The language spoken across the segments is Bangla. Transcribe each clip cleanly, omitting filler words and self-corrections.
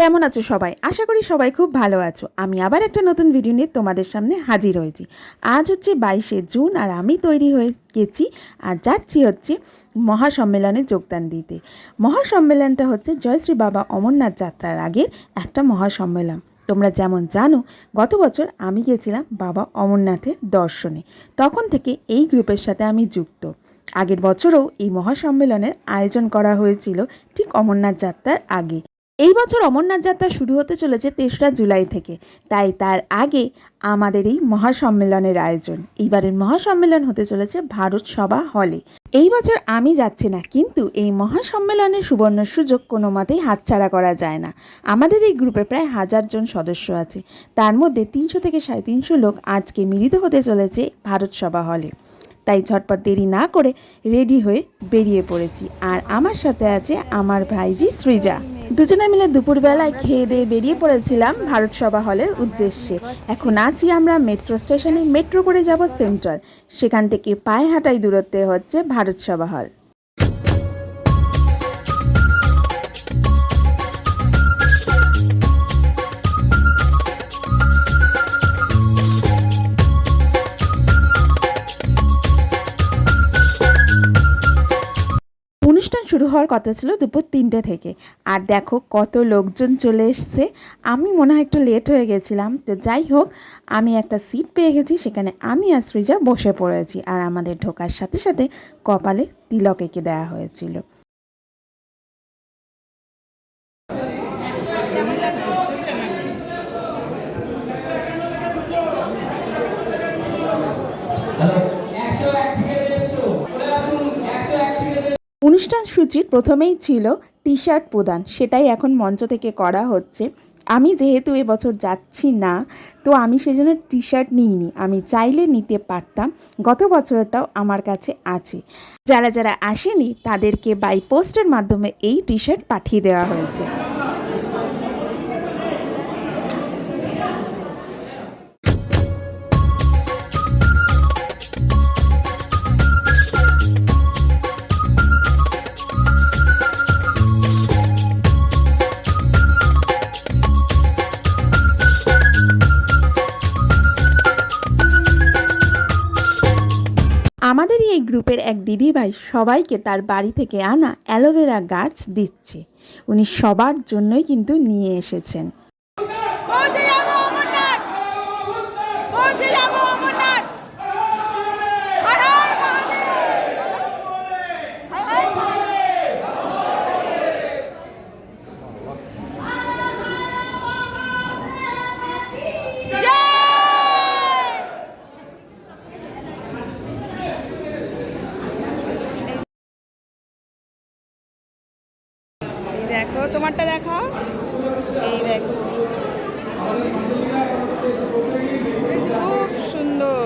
কেমন আছো সবাই? আশা করি সবাই খুব ভালো আছো। আমি আবার একটা নতুন ভিডিও নিয়ে তোমাদের সামনে হাজির হয়েছি। আজ হচ্ছে 22শে জুন আর আমি তৈরি হয়ে গেছি আর যাচ্ছি হচ্ছে মহাসম্মেলনে যোগদান দিতে। মহাসম্মেলনটা হচ্ছে জয়শ্রী বাবা অমরনাথ যাত্রার আগের একটা মহাসম্মেলন। তোমরা যেমন জানো, গত বছর আমি গেছিলাম বাবা অমরনাথের দর্শনে। তখন থেকে এই গ্রুপের সাথে আমি যুক্ত। আগের বছরও এই মহাসম্মেলনের আয়োজন করা হয়েছিল ঠিক অমরনাথ যাত্রার আগে। এই বছর অমরনাথ যাত্রা শুরু হতে চলেছে ৩রা জুলাই থেকে, তাই তার আগে আমাদের এই মহাসম্মেলনের আয়োজন। এইবারের মহাসম্মেলন হতে চলেছে ভারত সভা হলে। এই বছর আমি যাচ্ছি না, কিন্তু এই মহাসম্মেলনের সুবর্ণ সুযোগ কোনো মতেই হাতছাড়া করা যায় না। আমাদের এই গ্রুপে প্রায় 1000 জন সদস্য আছে, তার মধ্যে 300 থেকে 350 লোক আজকে মিলিত হতে চলেছে ভারত সভা হলে। তাই ঝটপট দেরি না করে রেডি হয়ে বেরিয়ে পড়েছি। আর আমার সাথে আছে আমার ভাইজি সৃজা। দুজনে মিলে দুপুরবেলায় খেয়ে দিয়ে বেরিয়ে পড়েছিলাম ভারত সভা হলের উদ্দেশ্যে। এখন আছি আমরা মেট্রো স্টেশনে, মেট্রো করে যাব সেন্ট্রাল, সেখান থেকে পায়ে হাঁটাই দূরত্বে হচ্ছে ভারত সভা হল। অনুষ্ঠান শুরু হওয়ার কথা ছিল দুপুর 3টে থেকে, আর দেখো কত লোকজন চলে এসছে। আমি মনে হয় একটু লেট হয়ে গেছিলাম, তো যাই হোক আমি একটা সিট পেয়ে গেছি, সেখানে আমি আর সৃজা বসে পড়েছি। আর আমাদের ঢোকার সাথে সাথে কপালে তিলক এঁকে দেওয়া হয়েছিল। অনুষ্ঠান সূচির প্রথমেই ছিল টি শার্ট প্রদান, সেটাই এখন মঞ্চ থেকে করা হচ্ছে। আমি যেহেতু এবছর যাচ্ছি না, তো আমি সেজন্য টি শার্ট নিইনি। আমি চাইলে নিতে পারতাম, গত বছরটাও আমার কাছে আছে। যারা যারা আসেনি তাদেরকে বাই পোস্টের মাধ্যমে এই টি শার্ট পাঠিয়ে দেওয়া হয়েছে। আমাদেরই এই গ্রুপের এক দিদিভাই সবাইকে তার বাড়ি থেকে আনা অ্যালোভেরা গাছ দিচ্ছে। উনি সবার জন্যই কিন্তু নিয়ে এসেছেন। দেখো তোমারটা দেখাও, এই দেখো খুব সুন্দর।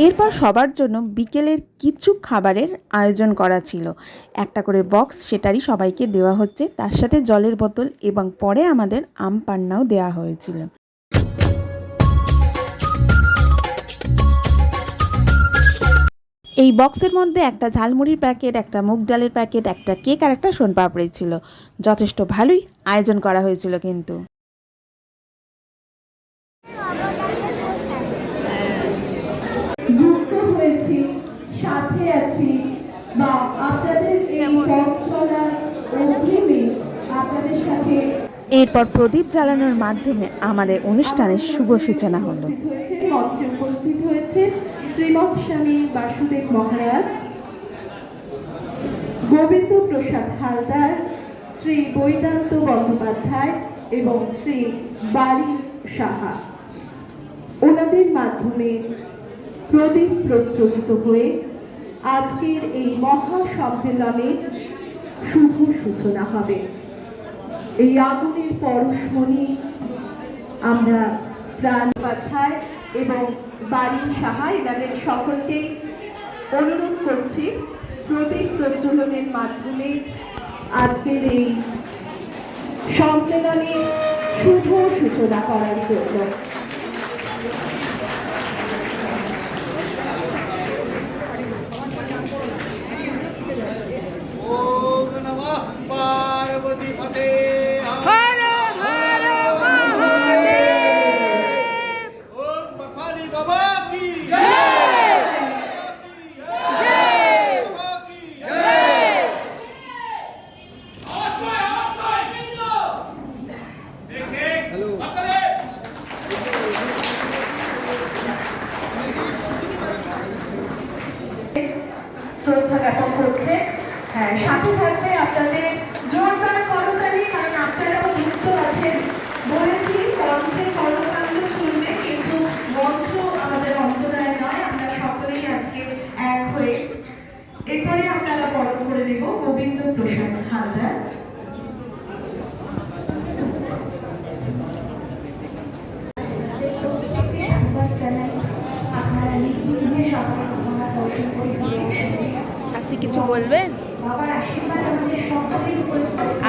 এরপর সবার জন্য বিকেলের কিছু খাবারের আয়োজন করা ছিল। একটা করে বক্স, সেটারই সবাইকে দেওয়া হচ্ছে, তার সাথে জলের বোতল এবং পরে আমাদের আম পান্নাও দেওয়া হয়েছিল। এই বক্সের মধ্যে একটা ঝালমুড়ির প্যাকেট, একটা মুগ ডালের প্যাকেট, একটা কেক আর একটা সোনপাপড়ি ছিল। যথেষ্ট ভালোই আয়োজন করা হয়েছিল কিন্তু। যুক্ত হয়েছি, সাথে আছি, বা আপনাদের এই পথ চলার অগ্রিমে আপনাদের সাথে। এরপর প্রদীপ জ্বালানোর মাধ্যমে আমাদের অনুষ্ঠানের শুভ সূচনা হলো। মঞ্চে উপস্থিত হয়েছে শ্রীমৎ স্বামী বাসুদেব মহারাজ, গোবিন্দ প্রসাদ হালদার, শ্রী বৈদান্ত বন্দ্যোপাধ্যায় এবং শ্রী বারী সাহা। ওনাদের মাধ্যমে প্রদীপ প্রজ্বলিত হয়ে আজকের এই মহা সম্মেলনের শুভ সূচনা হবে। এই আগুনের পরশমণি আমরা প্রাণোপাধ্যায় এবং বারী সাহা এনাদের সকলকেই অনুরোধ করছি প্রদীপ প্রজ্বলনের মাধ্যমে আজকের এই সম্মেলনের শুভ সূচনা করার জন্য। ওম নমঃ শ্রদ্ধা জ্ঞাপন করছে। হ্যাঁ, সাথে থাকবে আপনাদের জোরদার করতালি, কারণ আপনারাও যুক্ত আছেন। বলেছি মঞ্চে কর্মকাণ্ড চলবে, কিন্তু মঞ্চ আমাদের অন্তরায় নয়, আমরা সকলেই আজকে এক হয়ে। এরপরে আপনারা বরণ করে নেব গোবিন্দ প্রসাদ হালদার। আপনি কিছু বলবেন?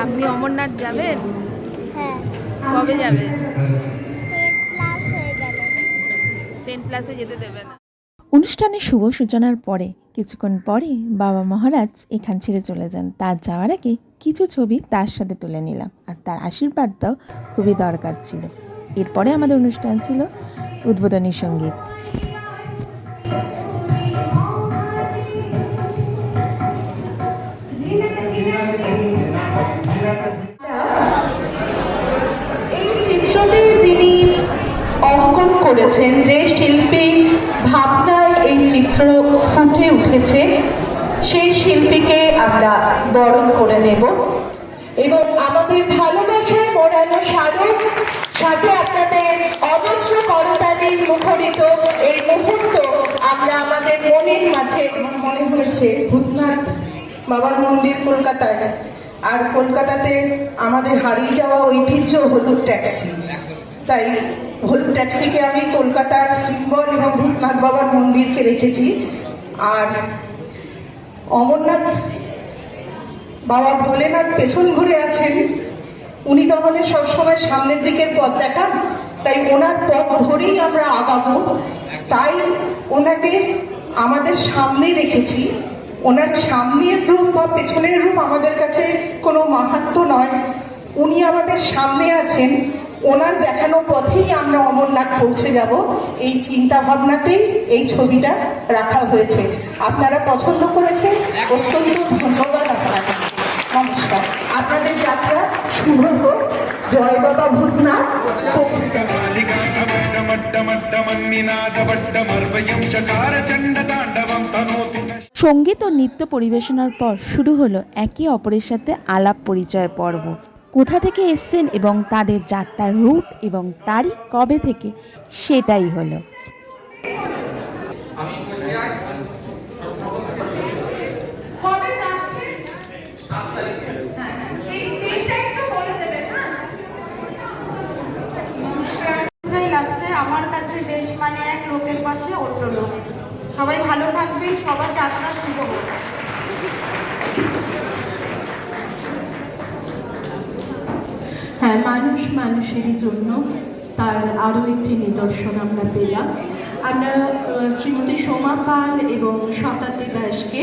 আপনি অমরনাথ যাবেন? হ্যাঁ, কবে যাবেন? 10 ক্লাস হয়ে গেল। 10 ক্লাসে যেতে দেবে না। অনুষ্ঠানের শুভ সূচনার পরে কিছুক্ষণ পরে বাবা মহারাজ এখান ছেড়ে চলে যান। তার যাওয়ার আগে কিছু ছবি তার সাথে তুলে নিলাম, আর তার আশীর্বাদটাও খুবই দরকার ছিল। এরপরে আমাদের অনুষ্ঠান ছিল উদ্বোধনী সঙ্গীত। এই চিত্রটি যিনি অঙ্কন করেছেন, যে শিল্পী ভাবনায় এই চিত্র ফুটে উঠেছে, সেই শিল্পীকে আমরা বরণ করে নেব এবং আমাদের ভালোবাসায় মোড়ানো স্মারক, সাথে আপনাদের অজস্র করতালির মুখরিত এই মুহূর্ত আমরা আমাদের মনের মাঝে। আমার মনে হয়েছে ভূতনাথ বাবার মন্দির কলকাতায়, আর কলকাতাতে আমাদের হারিয়ে যাওয়া ঐতিহ্য হলুদ ট্যাক্সি। তাই হলুদ ট্যাক্সিকে আমি কলকাতার সিম্বল এবং ভূতনাথ বাবার মন্দিরকে রেখেছি। আর অমরনাথ বাবা ভোলেনাথ পেছন ঘুরে আছেন, উনি তো আমাদের সবসময় সামনের দিকের পথ দেখান, তাই ওনার পথ ধরেই আমরা আগাবো। তাই ওনাকে আমাদের সামনে রেখেছি। ওনার সামনের রূপ বা পেছনের রূপ আমাদের কাছে কোনো মাহাত্ম্য নয়, উনি আমাদের সামনে আছেন। ওনার দেখানো পথেই আমরা অমরনাথ পৌঁছে যাব, এই চিন্তা ভাবনাতেই এই ছবিটা রাখা হয়েছে। আপনারা পছন্দ করেছেন, অত্যন্ত ধন্যবাদ আপনাদের। নমস্কার, আপনাদের যাত্রা শুভ হোক। জয় বাবা ভূতনাথ। পৌঁছে যাব। সঙ্গীত ও নৃত্য পরিবেশনার পর শুরু হলো একে অপরের সাথে আলাপ পরিচয় পর্ব। কোথা থেকে এসছেন এবং তাদের যাত্রার রুট এবং তারিখ কবে থেকে, সেটাই হলো। কবে যাচ্ছেন? 7 তারিখে। হ্যাঁ, সেই দিনটা একটু বলে দেবেন। হ্যাঁ, নমস্কার। সেই লাস্টে আমার কাছে দেশ মানে এক, লোকের পাশে অন্য লোক। সবাই ভালো থাকবেন, সবার যাত্রা শুভ হোক। হ্যাঁ, মানুষ মানুষেরই জন্য, তার আরও একটি নিদর্শন আমরা পেলাম। আমরা শ্রীমতী সোমা পাল এবং শতাব্দী দাসকে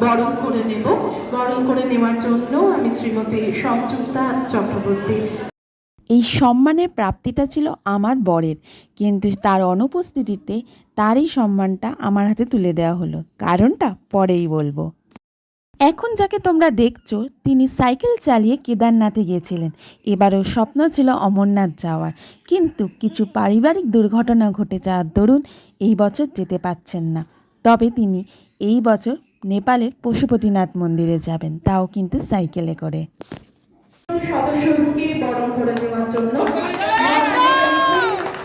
বরণ করে নেব। বরণ করে নেওয়ার জন্য আমি শ্রীমতী সংযুক্তা চক্রবর্তী। এই সম্মানের প্রাপ্তিটা ছিল আমার বরের, কিন্তু তার অনুপস্থিতিতে তার এই সম্মানটা আমার হাতে তুলে দেওয়া হলো। কারণটা পরেই বলবো। এখন যাকে তোমরা দেখছো, তিনি সাইকেল চালিয়ে কেদারনাথে গিয়েছিলেন। এবারও স্বপ্ন ছিল অমরনাথ যাওয়ার, কিন্তু কিছু পারিবারিক দুর্ঘটনা ঘটে যাওয়ার দরুন এই বছর যেতে পারছেন না। তবে তিনি এই বছর নেপালের পশুপতিনাথ মন্দিরে যাবেন, তাও কিন্তু সাইকেলে করে। সদস্যকে বরণ করে নেওয়ার জন্য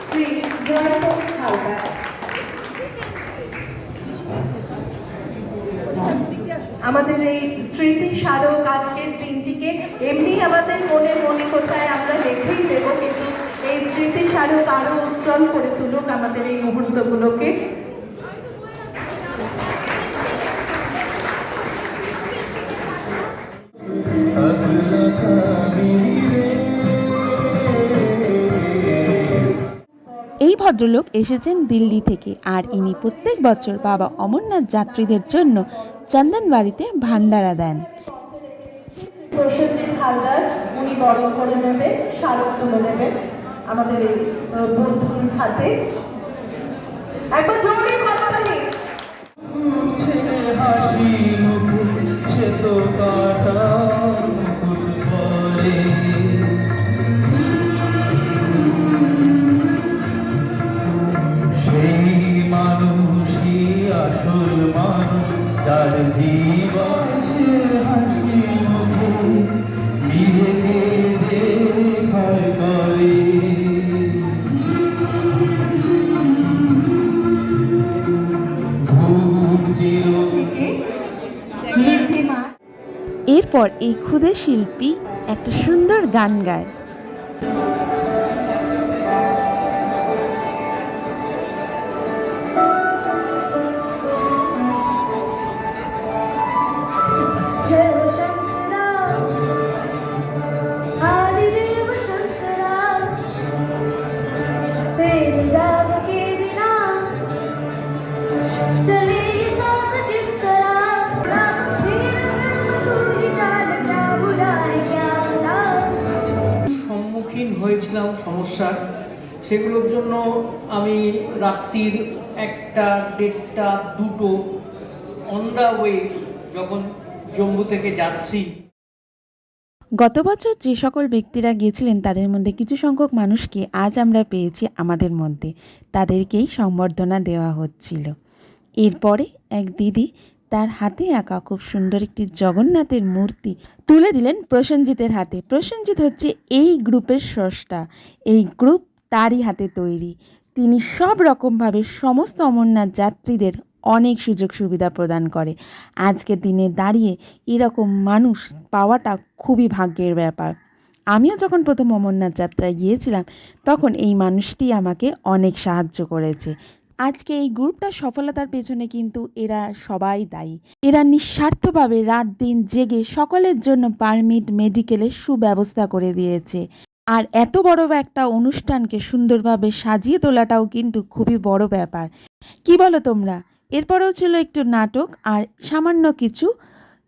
শ্রী জয়পদ হালদার। আমাদের এই স্মৃতি স্মারক আজকের দিনটিকে এমনি আমাদের মনে কোথায় আমরা রেখেই দেব, কিন্তু এই স্মৃতি স্মারক আরো উজ্জ্বল করে তুলুক আমাদের এই মুহূর্তগুলোকে। এই ভদ্রলোক এসেছেন দিল্লি থেকে, আর ইনি প্রত্যেক বছর বাবা অমরনাথ যাত্রীদের জন্য চন্দনবাড়িতে ভান্ডারা দেন। প্রসেনজিৎ হালদার, উনি বরণ করে নেবেন, স্মারক তুলে নেবেন আমাদের এই বন্ধুর হাতে। একবার জোরে করতালি। ছেলে হাসি মুখে সে তো কাটা মুকুট পরে, সেই মানুষই আসল মানুষ যার জীবন সে হাসি মুখে নিজেকে যে ঘর করে ঘুম চির এরপর এই ক্ষুদে শিল্পী একটা সুন্দর গান গায়। जय हो शंकरा आदिदेव शंकरा तेरे जाग के बिना चलेगी सांस किस तरह तेरा नाम तू ही जान क्या बुरा है क्या बुरा সম্মুখীন হয়েছিলাম সমস্যার, সেগুলোর জন্য আমি রাত্রির 1টা, 1:30, 2টো অন দ্য ওয়ে যখন জম্মু থেকে যাচ্ছি। গত বছর যে সকল ব্যক্তিরা গিয়েছিলেন তাদের মধ্যে কিছু সংখ্যক মানুষকে আজ আমরা পেয়েছি আমাদের মধ্যে, তাদেরকেই সংবর্ধনা দেওয়া হচ্ছিল। এরপরে এক দিদি তার হাতে আঁকা খুব সুন্দর একটি জগন্নাথের মূর্তি তুলে দিলেন প্রসেনজিতের হাতে। প্রসেনজিৎ হচ্ছে এই গ্রুপের স্রষ্টা, এই গ্রুপ তারই হাতে তৈরি। তিনি সব রকমভাবে সমস্ত অমরনাথ যাত্রীদের অনেক সুযোগ সুবিধা প্রদান করে। আজকের দিনে দাঁড়িয়ে এরকম মানুষ পাওয়াটা খুবই ভাগ্যের ব্যাপার। আমিও যখন প্রথম অমরনাথ যাত্রায় গিয়েছিলাম তখন এই মানুষটি আমাকে অনেক সাহায্য করেছে। আজকে এই গ্রুপটার সফলতার পেছনে কিন্তু এরা সবাই দায়ী। এরা নিঃস্বার্থভাবে রাত দিন জেগে সকলের জন্য পারমিট মেডিকেলের সুব্যবস্থা করে দিয়েছে। আর এত বড় একটা অনুষ্ঠানকে সুন্দরভাবে সাজিয়ে তোলাটাও কিন্তু খুবই বড় ব্যাপার। কি বলো তোমরা? এরপরেও ছিল একটু নাটক আর সামান্য কিছু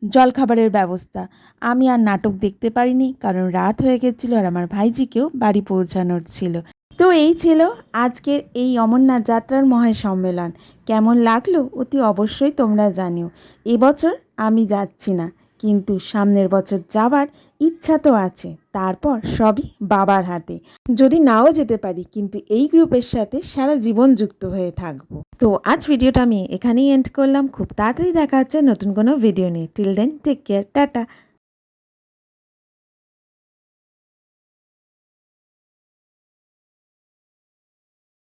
জলখাবারের ব্যবস্থা। আমি আর নাটক দেখতে পারিনি কারণ রাত হয়ে গেছিলো আর আমার ভাইজিকেও বাড়ি পৌঁছানোর ছিল। তো এই ছিল আজকের এই অমরনাথ যাত্রার মহাসম্মেলন। কেমন লাগলো অতি অবশ্যই তোমরা জানিও। এবছর আমি যাচ্ছি না, কিন্তু সামনের বছর যাবার ইচ্ছা তো আছে। তারপর সবই বাবার হাতে। যদি নাও যেতে পারি কিন্তু এই গ্রুপের সাথে সারা জীবন যুক্ত হয়ে থাকবো। তো আজ ভিডিওটা আমি এখানেই এন্ড করলাম। খুব তাড়াতাড়ি দেখা হচ্ছে নতুন কোনো ভিডিও নিয়ে। Till then take care, tata.